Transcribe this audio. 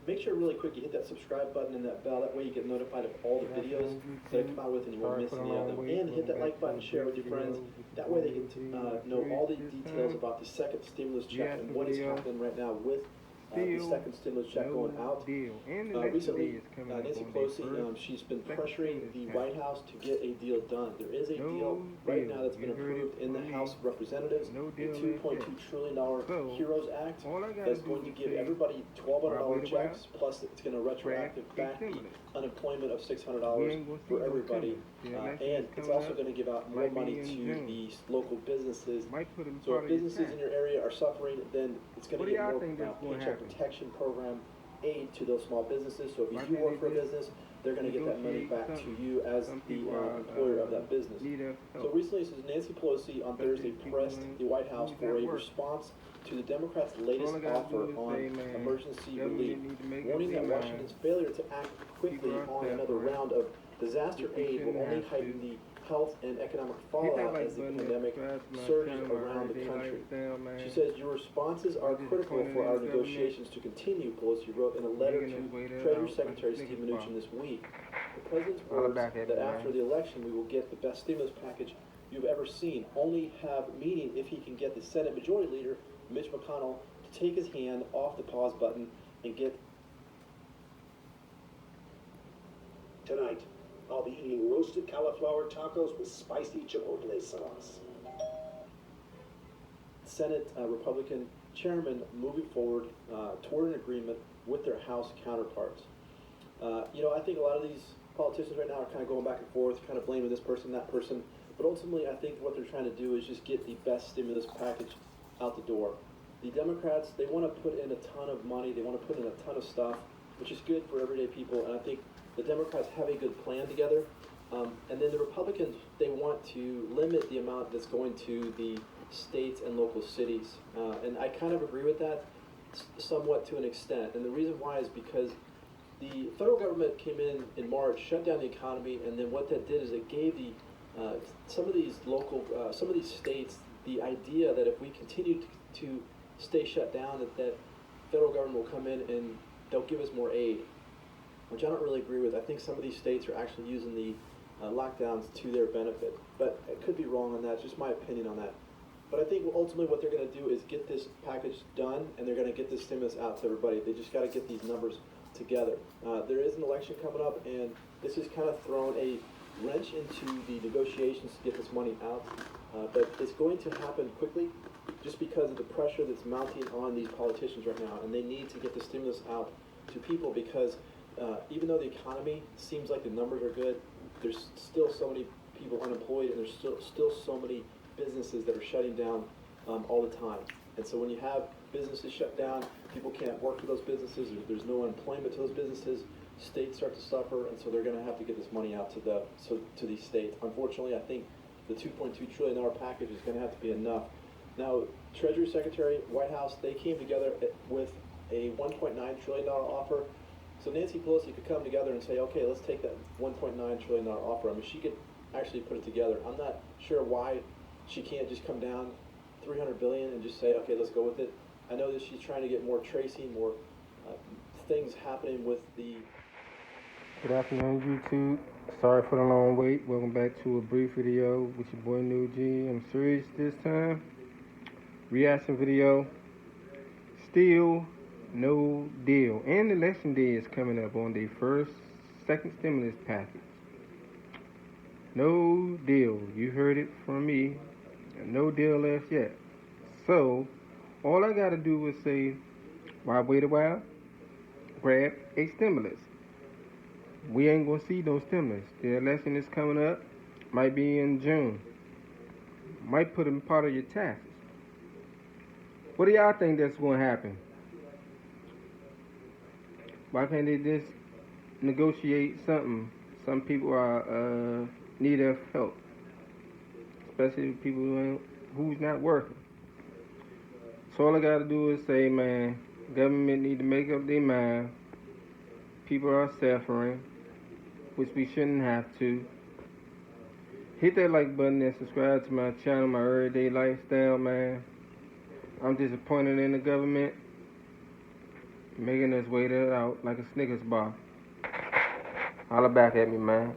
make sure really quick you hit that subscribe button and that bell. That way you get notified of all the videos that I come out with and you won't miss any of them. And hit that like button, share it with your friends. That way they can know all the details about the second stimulus check and what is happening right now with the second stimulus check going out. Recently, Nancy Pelosi, she's been pressuring the White House to get a deal done. There is a deal right now that's been approved in the House of Representatives, a $2.2 trillion HEROES Act that's going to give everybody $1,200 checks, plus it's going to retroactive back the unemployment of $600 for everybody. And it's also going to give out more money to the local businesses. So if businesses in your area are suffering, then it's going to get more paycheck protection program aid to those small businesses. So if you do work for a business, they're going to get that money back to you as the employer of that business. So recently, it says Nancy Pelosi on Thursday pressed the White House for a response to the Democrats' latest offer on emergency relief, warning that Washington's failure to act quickly on another round of disaster aid will only heighten the health and economic fallout as the pandemic surges around the country. She says, your responses are critical for our negotiations to continue, Pelosi wrote in a letter to Treasury Secretary Steve Mnuchin this week. The president's words that after the election we will get the best stimulus package you've ever seen only have meaning if he can get the Senate Majority Leader, Mitch McConnell, to take his hand off the pause button and get... Tonight, I'll be eating roasted cauliflower tacos with spicy chipotle sauce. Senate Republican chairman moving forward toward an agreement with their House counterparts. I think a lot of these politicians right now are kind of going back and forth, kind of blaming this person, that person. But ultimately, I think what they're trying to do is just get the best stimulus package out the door. The Democrats, they want to put in a ton of money. They want to put in a ton of stuff, which is good for everyday people. And I think the Democrats have a good plan together. And then the Republicans, they want to limit the amount that's going to the states and local cities. And I kind of agree with that somewhat to an extent. And the reason why is because the federal government came in March, shut down the economy, and then what that did is it gave the some of these states the idea that if we continue to stay shut down, that federal government will come in and they'll give us more aid, which I don't really agree with. I think some of these states are actually using the lockdowns to their benefit, but I could be wrong on that. It's just my opinion on that. But I think ultimately what they're going to do is get this package done, and they're going to get this stimulus out to everybody. They just got to get these numbers together. There is an election coming up, and this has kind of thrown a wrench into the negotiations to get this money out. But it's going to happen quickly just because of the pressure that's mounting on these politicians right now, and they need to get the stimulus out to people because even though the economy seems like the numbers are good, there's still so many people unemployed, and there's still so many businesses that are shutting down all the time. And so when you have businesses shut down, people can't work for those businesses, there's no employment to those businesses, states start to suffer, and so they're going to have to get this money out to these states. Unfortunately, I think the $2.2 trillion package is going to have to be enough. Now, Treasury Secretary, White House, they came together with a $1.9 trillion offer. So Nancy Pelosi could come together and say, okay, let's take that $1.9 trillion offer. I mean, she could actually put it together. I'm not sure why she can't just come down $300 billion and just say, okay, let's go with it. I know that she's trying to get more tracing, more things happening with the... Good afternoon, YouTube. Sorry for the long wait. Welcome back to a brief video with your boy New G. I'm serious this time. Reaction video. Still no deal. And election day is coming up on the second stimulus package. No deal. You heard it from me. No deal as yet. So, all I gotta do is say, why wait a while? Grab a stimulus. We ain't gonna see no stimulus. The election is coming up. Might be in June. Might put in part of your taxes. What do y'all think that's gonna happen? Why can't they just negotiate something? Some people are need of help, especially people who's not working. So all I gotta do is say, man, government need to make up their mind. People are suffering, which we shouldn't have to. Hit that like button and subscribe to my channel, my everyday lifestyle, man. I'm disappointed in the government. making us wait it out like a Snickers bar. Holla back at me, man.